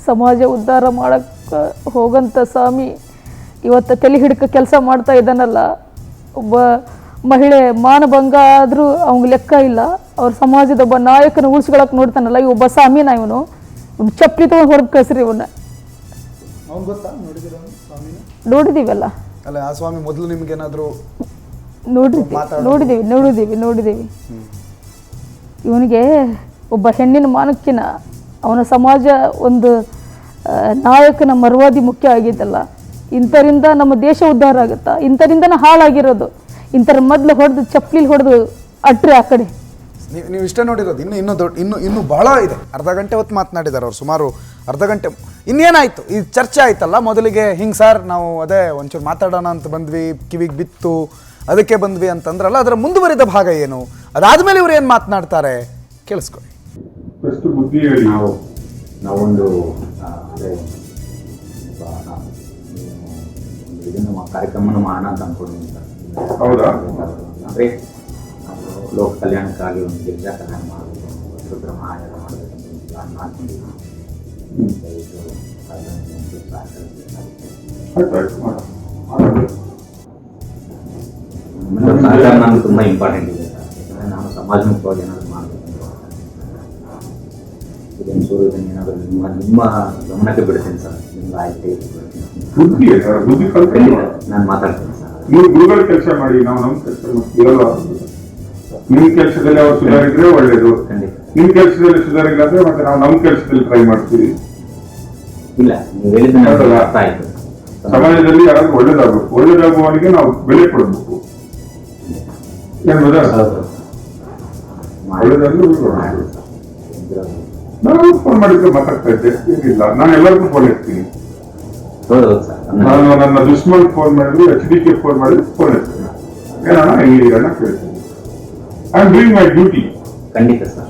ಸಮಾಜ ಉದ್ಧಾರ ಮಾಡೋಕ್ಕೆ ಹೋಗಂಥ ಸ್ವಾಮಿ ಇವತ್ತು ತಲೆ ಹಿಡ್ಕ ಕೆಲಸ ಮಾಡ್ತಾ ಇದ್ದಾನಲ್ಲ. ಒಬ್ಬ ಮಹಿಳೆ ಮಾನಭಂಗ ಆದರೂ ಅವ್ನಿಗೆ ಲೆಕ್ಕ ಇಲ್ಲ. ಅವ್ರ ಸಮಾಜದ ಒಬ್ಬ ನಾಯಕನ ಉಳಿಸ್ಕೊಳಕ್ಕೆ ನೋಡ್ತಾನಲ್ಲ, ಈ ಒಬ್ಬ ಸ್ವಾಮಿನ ಇವನು ಚಪ್ಪಲಿ ತೊಗೊಂಡು ಹೊರಗೆ ಕಳ್ಸ್ರಿ ಇವನ್ನ. ನೋಡಿದೀವಲ್ಲ ಅಲ್ಲ ಆ ಸ್ವಾಮಿ ಮೊದಲು ನಿಮ್ಗೇನಾದರೂ ನೋಡಿದ್ದೀವಿ. ಇವನಿಗೆ ಒಬ್ಬ ಹೆಣ್ಣಿನ ಮಾನಕ್ಕಿನ ಅವನ ಸಮಾಜ ಒಂದು ನಾಯಕನ ಮರ್ವಾದಿ ಮುಖ್ಯ ಆಗಿದ್ದಲ್ಲ. ಇಂಥರಿಂದ ನಮ್ಮ ದೇಶ ಉದ್ಧಾರ ಆಗುತ್ತಾ? ಇಂಥರಿಂದನೇ ಹಾಳಾಗಿರೋದು. ಇಂಥರ ಮೊದಲು ಹೊಡೆದು ಚಪ್ಪಲಿ ಹೊಡೆದು ಅಟ್ರಿ ಆ ಕಡೆ. ನೀವು ಇಷ್ಟೇ ನೋಡಿರೋದು, ಇನ್ನೂ ಬಹಳ ಇದೆ. ಅರ್ಧ ಗಂಟೆ ಹೊತ್ತು ಮಾತನಾಡಿದ್ದಾರೆ ಅವ್ರು, ಸುಮಾರು ಅರ್ಧ ಗಂಟೆ. ಇನ್ನೇನಾಯಿತು ಈ ಚರ್ಚೆ ಆಯ್ತಲ್ಲ, ಮೊದಲಿಗೆ ಹಿಂಗೆ ಸರ್ ನಾವು ಅದೇ ಒಂಚೂರು ಮಾತಾಡೋಣ ಅಂತ ಬಂದ್ವಿ, ಕಿವಿಗೆ ಬಿತ್ತು ಅದಕ್ಕೆ ಬಂದ್ವಿ ಅಂತಂದ್ರಲ್ಲ, ಅದರ ಮುಂದುವರಿದ ಭಾಗ ಏನು, ಅದಾದಮೇಲೆ ಇವ್ರು ಏನು ಮಾತನಾಡ್ತಾರೆ ಕೇಳಿಸ್ಕೊಳ್ಳಿ. ಫಸ್ಟ್ ಬುದ್ಧಿ ಹೇಳಿ. ನಾವೊಂದು ಇದನ್ನು ಕಾರ್ಯಕ್ರಮವನ್ನು ಮಾಡೋಣ ಅಂತ ಅಂದ್ಕೊಂಡಿದ್ದೀನಿ ಸರ್. ಹೌದಾ? ಅಂದರೆ ಲೋಕ ಕಲ್ಯಾಣಕ್ಕಾಗಿ ಒಂದು ಗಿರಿಜಾ ಕಲ್ಯಾಣ ಮಾಡಬೇಕು, ರುದ್ರ ಮಹಾಯಾಗ ಮಾಡಬೇಕಂತ ಒಂದು ಪ್ಲಾನ್ ಮಾಡ್ಕೊಂಡಿದ್ದೀನಿ. ಸಹಕಾರ ನನಗೆ ತುಂಬ ಇಂಪಾರ್ಟೆಂಟ್ ಇದೆ ಸರ್. ಯಾಕಂದರೆ ನಾನು ಸಮಾಜಮುಖವಾಗಿ ಏನಾದರೂ ಮಾಡಬೇಕಂತ ಇದನ್ನು ಇದನ್ನು ಏನಾದರೂ ನಿಮ್ಮ ಗಮನಕ್ಕೆ ಬಿಡ್ತೀನಿ ಸರ್. ನಿಮ್ಗೆ ಆಯ್ಕೆ ನಾನು ಮಾತಾಡ್ತೀನಿ ಸರ್. ನೀವು ಗುರುಗಳ ಕೆಲಸ ಮಾಡಿ, ನಾವು ನಮ್ಮ ಕೆಲಸ ಇರಲ್ಲ. ನಿಮ್ಮ ಕೆಲಸದಲ್ಲಿ ಅವ್ರು ಸುಧಾರಿದ್ರೆ ಒಳ್ಳೇದು, ನಿಮ್ಮ ಕೆಲಸದಲ್ಲಿ ಸುಧಾರಿಲ್ಲ ಅಂದ್ರೆ ಮತ್ತೆ ನಾವು ನಮ್ಮ ಕೆಲಸದಲ್ಲಿ ಟ್ರೈ ಮಾಡ್ತೀವಿ. ಇಲ್ಲ, ನೀವು ಹೇಳಿದ ಅರ್ಥ ಆಯ್ತು. ಸಮಾಜದಲ್ಲಿ ಯಾರಾದ್ರೂ ಒಳ್ಳೇದಾಗುವವನಿಗೆ ನಾವು ಬೆಲೆ ಕೊಡಬೇಕು. ಏನ್ಬೋದಾ? ಒಳ್ಳೇದಾದ್ರೂ ನಾನು ಫೋನ್ ಮಾಡಿದ್ರೆ ಮಾತಾಡ್ತಾ ಇದ್ದೆ, ಏನಿಲ್ಲ. ನಾನು ಎಲ್ಲರಿಗೂ ಫೋನ್ ಇರ್ತೀನಿ. ನಾನು ನನ್ನ ದುಶ್ಮನ್ ಫೋನ್ ಮಾಡಿದ್ರು, HDK ಫೋನ್ ಮಾಡಿದ್ರು ಫೋನ್ ಇರ್ತೀನಿ. ಏನಣ್ಣ ಹೆಂಗಿದ್ದೀರಣ್ಣ ಕೇಳ್ತೀನಿ. I am doing my duty. ಖಂಡಿತ ಸರ್.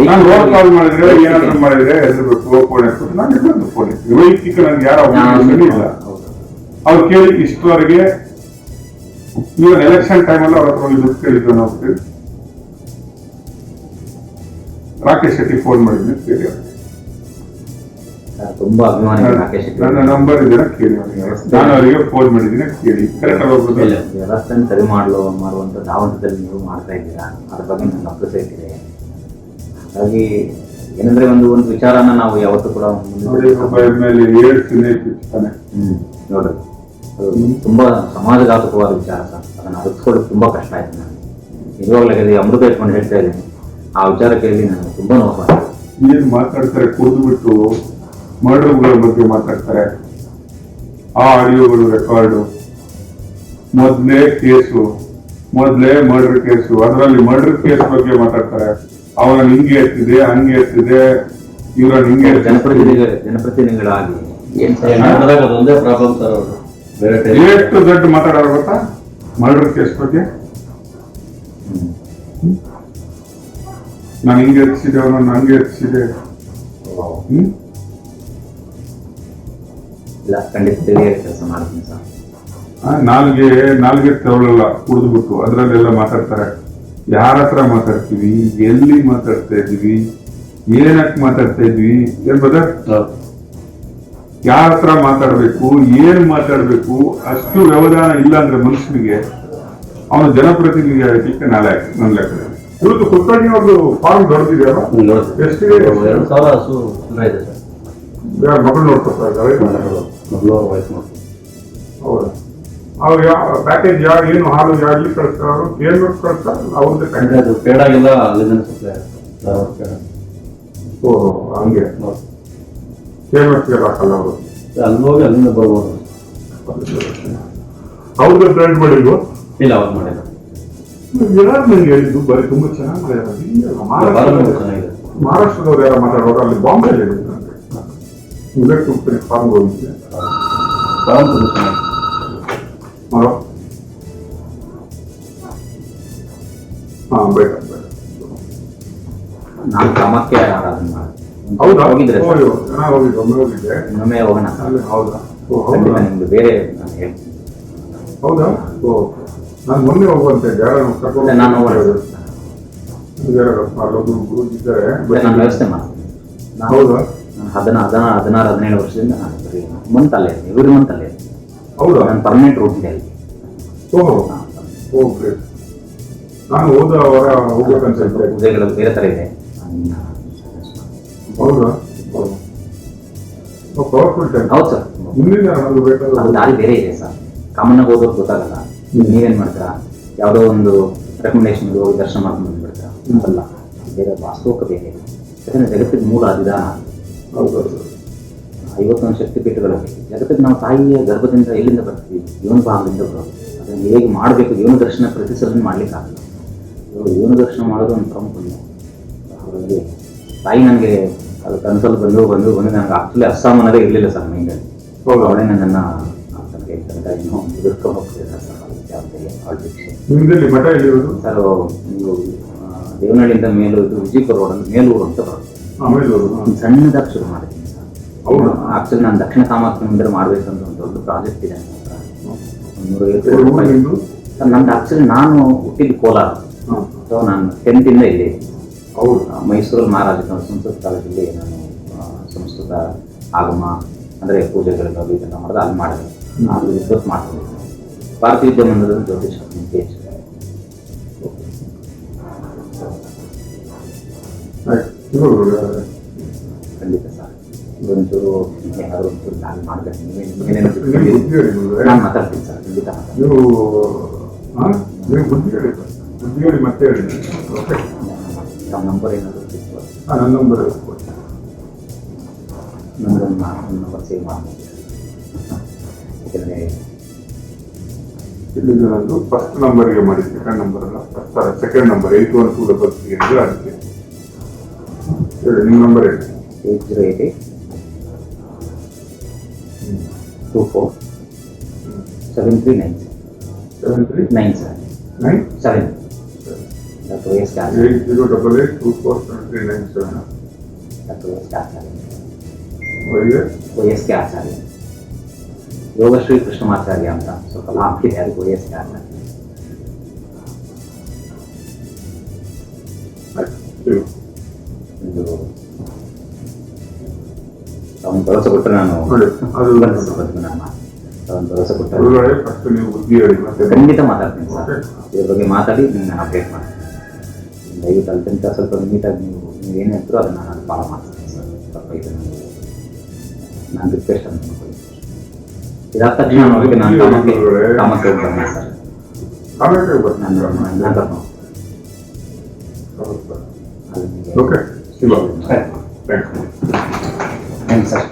ನಾನು ರೋಡ್ ಕಾಲ್ ಮಾಡಿದ್ರೆ ಏನಾದ್ರು ಮಾಡಿದ್ರೆ ಹೆದರ್ಬೇಕು, ಫೋನ್ ಇರ್ಬೇಕು. ನಾನು ಎಲ್ಲರಿಗೂ ಫೋನ್ ಇರ್ತೀನಿ. ವೈಯಕ್ತಿಕ ನನ್ಗೆ ಯಾರ ಅವಶ್ಯಕತೆ ಇಲ್ಲ. ಅವ್ರು ಕೇಳಿ ಇಷ್ಟವರೆಗೆ ಇವಾಗ ಎಲೆಕ್ಷನ್ ಟೈಮಲ್ಲಿ ಅವ್ರ ಹತ್ರ ದುಡ್ಡು ಕೇಳಿದ್ರು ನಾವು. ರಾಕೇಶ್ ಶೆಟ್ಟಿ ಫೋನ್ ಮಾಡಿದ್ವಿ, ಕೇಳಿ. ತುಂಬಾ ಅಭಿಮಾನಿ ರಾಕೇಶ್ ಶೆಟ್ಟಿ. ನನ್ನ ನಂಬರ್ ಇದನ್ನ ಕೇಳಿ, ನಾನು ಅವರಿಗೆ ಫೋನ್ ಮಾಡಿದ್ದೀನಿ, ಕೇಳಿ. ಕರೆಕ್ಟ್ ಆಗೋದು ವ್ಯವಸ್ಥೆಯನ್ನು ಸರಿ ಮಾಡುವಂತ ಧಾವಂತದಲ್ಲಿ ನೀವು ಮಾಡ್ತಾ ಇದ್ದೀರಾ, ಅದ್ರ ಬಗ್ಗೆ ನನ್ನ ಅಪ್ರಿಸಿಯೇಟ್ ಇದೆ. ಹಾಗಾಗಿ ಏನಂದ್ರೆ ಒಂದು ವಿಚಾರನ ನಾವು ಯಾವತ್ತೂ ಕೂಡ ನೋಡ್ರಿ, ಅದು ತುಂಬಾ ಸಮಾಜಘಾತಕವಾದ ವಿಚಾರ ಸರ್. ಅದನ್ನು ಅರಿಸ್ಕೊಳ್ಳೋದು ತುಂಬಾ ಕಷ್ಟ ಆಯ್ತು. ನಾನು ನಿಜವಾಗ್ಲೂ ಅಮೃತ ಇಟ್ಕೊಂಡು ಹೇಳ್ತಾ ಇದ್ದೀನಿ, ಆ ವಿಚಾರ ಕೇಳಿ ನನಗೆ ತುಂಬಾ ನೋವು. ಏನ್ ಮಾತಾಡ್ತಾರೆ, ಕುಡಿದು ಬಿಟ್ಟು ಮರ್ಡರ್ಗಳ ಬಗ್ಗೆ ಮಾತಾಡ್ತಾರೆ. ಆ ಆಡಿಯೋಗಳು ರೆಕಾರ್ಡು, ಮೊದಲೇ ಮರ್ಡರ್ ಕೇಸು, ಅದರಲ್ಲಿ ಮರ್ಡರ್ ಕೇಸ್ ಬಗ್ಗೆ ಮಾತಾಡ್ತಾರೆ. ಅವರ ಹಿಂಗೆ ಎತ್ತಿದೆ, ಹಂಗೆ ಎತ್ತಿದೆ, ಇವರ ಹಿಂಗೆ ಜನಪ್ರತಿನಿಧಿಗಳಾಗಿ ಎಷ್ಟು ದೊಡ್ಡ ಮಾತಾಡೋರು ಗೊತ್ತಾ ಮರ್ಡರ್ ಕೇಸ್ ಬಗ್ಗೆ. ನಾನು ಹಿಂಗೆ ಎತ್ತಿಸಿದೆ, ಅವನನ್ನು ಹಂಗೆ ಎತ್ತಿಸಿದೆ. ಕೆಲಸ ಮಾಡ್ತೀನಿ ಸರ್. ನಾಲ್ಗೆ ತಗೊಳ್ಳಲ್ಲ, ಕುಡಿದ್ಬಿಟ್ಟು ಅದರಲ್ಲೆಲ್ಲ ಮಾತಾಡ್ತಾರೆ. ಯಾರ ಹತ್ರ ಮಾತಾಡ್ತೀವಿ, ಎಲ್ಲಿ ಮಾತಾಡ್ತಾ ಇದ್ವಿ, ಏನಕ್ಕೆ ಮಾತಾಡ್ತಾ ಇದ್ವಿ, ಏನ್ಬೋದ? ಯಾರ ಹತ್ರ ಮಾತಾಡ್ಬೇಕು, ಏನ್ ಮಾತಾಡ್ಬೇಕು, ಅಷ್ಟು ವ್ಯವಧಾನ ಇಲ್ಲ ಅಂದ್ರೆ ಮನುಷ್ಯನಿಗೆ ಅವನು ಜನಪ್ರತಿನಿಧಿ ಆಗಲಿಕ್ಕೆ ನಾಳೆ ನನ್ನ ಲೆಕ್ಕದಲ್ಲಿ. ಇವತ್ತು ಕುಲಕರ್ಣಿ ಅವ್ರದ್ದು ಫಾರ್ಮ್ ದೊಡ್ಡದಿದೆಯಲ್ಲ, ಎಷ್ಟಿದೆ? 2,000 ಮಗಳು ನೋಡ್ಕೊತಾ ಇದ್ದಾರೆ. ಹೌದಾ? ಅವ್ರು ಯಾವ ಪ್ಯಾಕೇಜ್ ಏನು ಹಾಲು ಇಲ್ಲಿ ಕಳಿಸ್ತಾರೆ, ಅವರು ಕೇಂದ್ರ ಕಳಿಸ್ತಾರೆ, ಅವ್ರದ್ದು ಪೇಡಾಗಿಲ್ಲ. ಓಹೋ, ಹಂಗೆ ಕೇಂದ್ರಕ್ಕೆ ಹಾಕಲ್ಲ ಅವರು, ಅಲ್ಲಿ ಹೋಗಿ ಅಲ್ಲಿಂದ ಬರ್ಬೋದು. ಅವ್ರದ್ದು ಟ್ರೈನ್ ಮಾಡಿಲ್ವ? ಇಲ್ಲ, ಅವ್ರು ಮಾಡಿಲ್ಲ. ಯಾರು ನಂಗೆ ಹೇಳಿದ್ದು ಬರೀ ತುಂಬಾ ಚೆನ್ನಾಗಿದೆ. ಮಹಾರಾಷ್ಟ್ರದವ್ರು ಯಾರು ಮಾತಾಡೋರು, ಅಲ್ಲಿ ಬಾಂಬೆಯಲ್ಲಿ ಬುಲೆಟ್ ಕಂಪನಿ ಫಾರ್ಮ್ ಹೋಗಿದ್ದೆ. ಬೇಡ ನಾನು ಕಾಮಕ್ಕೆ ಆರಾಧನೆ ಮಾಡಿ. ಹೌದಾ? ಹೋಗಿದ್ರೆ ಹೋಗಿದ್ದೆ, ಇನ್ನೊಮ್ಮೆ ಹೋಗೋಣ. ಹೌದಾ? ನಿಮ್ದು ಬೇರೆ ನಾನು ಹೇಳ್ತೀನಿ. ಹೌದಾ? ನಾನು ಮೊನ್ನೆ ಹೋಗುವಂತೆ ನಾನು ಅಲ್ಲೊಬ್ರು ಗುರು ಇದ್ದಾರೆ. ನಾನು ವ್ಯವಸ್ಥೆ ಮಾಡ್ತೀನಿ. ಹೌದಾ? 16 ವರ್ಷದಿಂದ ನಾನು ಬರೀ ಮಂತ್ ಅಲ್ಲೇ ಎವ್ರಿ ಮಂತ್ ಅಲ್ಲೇ ಹೌದಾ? ನಾನು ಪರ್ಮನೆಂಟ್ ರೂಟ್ ಇದೆ ಅಲ್ಲಿ. ಓಹೋ, ಓಕೆ. ನಾನು ಹೋದ ವಾರ ಹೋಗ್ಬೇಕಂತ ಇದ್ದೆ. ಪೂಜೆಗಳು ಬೇರೆ ಥರ ಇದೆ. ಹೌದಾ? Powerful time. ಹೌದು ಸರ್, ಮುಂದಿನ ನಮಗೆ ಬೇಕಾದ ಅದು ದಾರಿ ಬೇರೆ ಇದೆ ಸರ್. ಕಾಮನ್ ಆಗಿ ಹೋದವ್ರು ಗೊತ್ತಾಗಲ್ಲ. ನೀವೇನು ಮಾಡ್ತೀರಾ, ಯಾವುದೋ ಒಂದು ರೆಕಮೆಂಡೇಶನ್ ಹೋಗಿ ದರ್ಶನ ಮಾಡ್ಕೊಂಡು ಬಂದ್ಬಿಡ್ತೀರಾ. ಅಲ್ಲ, ಬೇರೆ ವಾಸ್ತವಕ್ಕೆ ಬೇರೆ ಇದೆ. ಯಾಕಂದರೆ ಜಗತ್ತಿನ ಮೂಲ ಅಧಿದಾನ. ಹೌದು. 51 ಶಕ್ತಿಪೀಠಗಳಲ್ಲಿ ಜಗತ್ತಿಗೆ ನಾವು ತಾಯಿಯ ಗರ್ಭದಿಂದ ಎಲ್ಲಿಂದ ಬರ್ತೀವಿ? ಇವನ ಭಾಗದಿಂದ ಬರೋದು. ಅದನ್ನು ಹೇಗೆ ಮಾಡಬೇಕು? ಇವನ ದರ್ಶನ ಪ್ರತಿ ಸಲ ಮಾಡಲಿಕ್ಕಾಗಲ್ಲ. ಇವನ ದರ್ಶನ ಮಾಡೋದು ಒಂದು ಪ್ರಮುಖ ಪುಣ್ಯ. ಹಾಗಾಗಿ ತಾಯಿ ನನಗೆ ಅದು ಕನಸಲ್ಲಿ ಬಂದು ನನಗೆ ಆಕ್ಚುಲಿ ಅಸ್ಸಾಂ ಅನ್ನೋದೇ ಇರಲಿಲ್ಲ ಸರ್ ಮೈಂಡಲ್ಲಿ. ಹೌದು. ಅವಳೇ ನನ್ನನ್ನು ತನಗೆ ಇನ್ನೂ ಎದುರ್ಕೊಂಡು ಹೋಗ್ತಿದ್ದೆ ಸರ್. ನಿಮ್ದಲ್ಲಿ ಮಠ ಎಲ್ಲಿರೋದು ಸರ್? ನೀವು ದೇವನಹಳ್ಳಿಯಿಂದ ಮೇಲೂರು, ವಿಜಯಪುರ ರೋಡಲ್ಲಿ ಮೇಲೂರು ಅಂತ ಬರುತ್ತೆ. ಆಮೇಲೆ ಒಂದು ಸಣ್ಣದಾಗಿ ಶುರು ಮಾಡಿದ್ದೀನಿ ಸರ್. ಹೌದು. ಆಕ್ಚುಲಿ ನಾನು ದಕ್ಷಿಣ ಕಾಮಾಕ್ಷಿ ಮಂದಿರ ಮಾಡಬೇಕಂತ ಒಂದು ದೊಡ್ಡ ಪ್ರಾಜೆಕ್ಟ್ ಇದೆ ನನ್ನ ಹತ್ರ. 150 ಕೋಟಿ ರೂಪಾಯಿ ಸರ್. ನಂದು ಆಕ್ಚುಲಿ ನಾನು ಹುಟ್ಟಿದ್ದು ಕೋಲಾರ. ಸೊ ನಾನು 10th ಇಂದ ಇಲ್ಲಿ. ಹೌದು. ಮೈಸೂರಲ್ಲಿ ಮಹಾರಾಜ ಸಂಸ್ಕೃತ ಕಾಲೇಜಲ್ಲಿ ನಾನು ಸಂಸ್ಕೃತ ಆಗಮ ಅಂದರೆ ಪೂಜೆಗಳೆಲ್ಲ ಇದೆಲ್ಲ ಮಾಡೋದು ಅಲ್ಲಿ ಮಾಡಿದೆ. ಅದು ವಿದ್ವತ್ ಮಾಡ್ಕೊಂಡಿದ್ದೀನಿ. ಭಾರತೀಯ ವಿದ್ಯಾಮಂದಿರದಲ್ಲಿ ಜ್ಯೋತಿಷ PhD. ಖಂಡಿತ ಸರ್. ಒಂಚೂರು ಏನಾದರೂ ಒಂಚೂರು ಪ್ಲಾನ್ ಮಾಡಬೇಕು. ನಾನು ಮಾತಾಡ್ತೀನಿ ಸರ್, ಖಂಡಿತ ಮಾತಾಡ್ತೀನಿ. ನೀವು ಬುದ್ಧಿ ಹೇಳಿ ಮತ್ತೆ ಹೇಳಿ. ಓಕೆ, ನಮ್ಮ ನಂಬರ್ ಏನಾದರೂ ಸಿಕ್ತು ನನ್ನ ನಂಬರ್ ನಂಬರ್ ಸೇವ್ ಮಾಡ್ಬೋದು. ಯಾಕೆಂದರೆ ಇಲ್ಲಿ ನಂದು ಫಸ್ಟ್ ನಂಬರ್ಗೆ ಮಾಡಿ, ಸೆಕೆಂಡ್ ನಂಬರ್ ಅಲ್ಲ. ಸೆಕೆಂಡ್ ನಂಬರ್ 8123 ಅದಕ್ಕೆ ಹೇಳಿ. ನಿಮ್ಮ ನಂಬರ್ ಹೇಳಿ. 8088 24 7397 97 Dr. S. Kacharya. 8088247397. Dr. S. Kacharya. Y S S. Kacharya. Yogashri Krishnamacharya ಅಂತ ಸ್ವಲ್ಪ ಲಾಭ ಇದೆ, ಅದಕ್ಕೆ ವೈಎಸ್ Kacharya. ಒಂದು ಅವನು ಭರವಸೆ ಕೊಟ್ಟರೆ ನಾನು ಭರವಸೆ ಕೊಟ್ಟರೆ ಫಸ್ಟ್ ನೀವು ಬುದ್ಧಿ ಹೇಳಿ ಮತ್ತೆ ಖಂಡಿತ ಮಾತಾಡ್ತೀನಿ ಸರ್. ಇದ್ರ ಬಗ್ಗೆ ಮಾತಾಡಿ ನಾನು ಅಪ್ಡೇಟ್ ಮಾಡ್ತೀನಿ. ದಯವಿಟ್ಟು ಅಲ್ಲಿ ತನಕ ಸ್ವಲ್ಪ ನೀಟಾಗಿ ನೀವು ಏನು ಹೇಳ್ತೀರೋ ಅದನ್ನು ನಾನು ಫಾಲೋ ಮಾಡ್ತೀನಿ ಸರ್. ಸ್ವಲ್ಪ ಇದನ್ನು ನಾನು ರಿಕ್ವೆಸ್ಟ್ ಅಂತ ಮಾಡ್ತೀನಿ. ಇದಾದ ತಕ್ಷಣ ನೋಡಿದ್ರೆ ನಾನು ಕಾಮಕ್ಕೆ ಹೋಗಿ ಬಂದೆ ಸರ್. ಆಮೇಲೆ ಬರ್ತೀನಿ. ನಾನು ಕರ್ಕೊಂಡು ಓಕೆ, ಥ್ಯಾಂಕ್ಸ್. Thanks sir.